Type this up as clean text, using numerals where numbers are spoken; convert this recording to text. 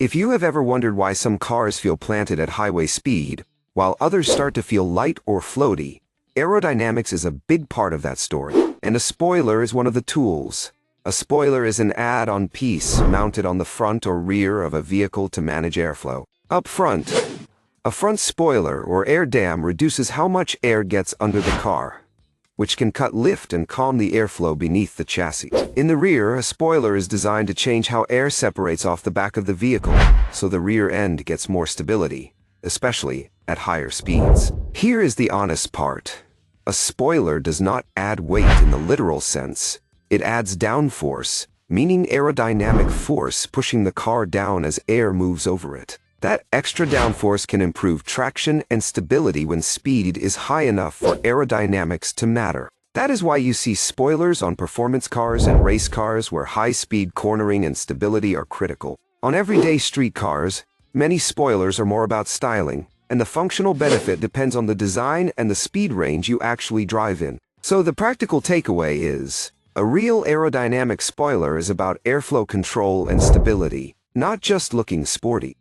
If you have ever wondered why some cars feel planted at highway speed, while others start to feel light or floaty, aerodynamics is a big part of that story, and a spoiler is one of the tools. A spoiler is an add-on piece mounted on the front or rear of a vehicle to manage airflow. Up front, a front spoiler or air dam reduces how much air gets under the car, which can cut lift and calm the airflow beneath the chassis. In the rear, a spoiler is designed to change how air separates off the back of the vehicle, so the rear end gets more stability, especially at higher speeds. Here is the honest part. A spoiler does not add weight in the literal sense. It adds downforce, meaning aerodynamic force pushing the car down as air moves over it. That extra downforce can improve traction and stability when speed is high enough for aerodynamics to matter. That is why you see spoilers on performance cars and race cars where high-speed cornering and stability are critical. On everyday street cars, many spoilers are more about styling, and the functional benefit depends on the design and the speed range you actually drive in. So the practical takeaway is, a real aerodynamic spoiler is about airflow control and stability, not just looking sporty.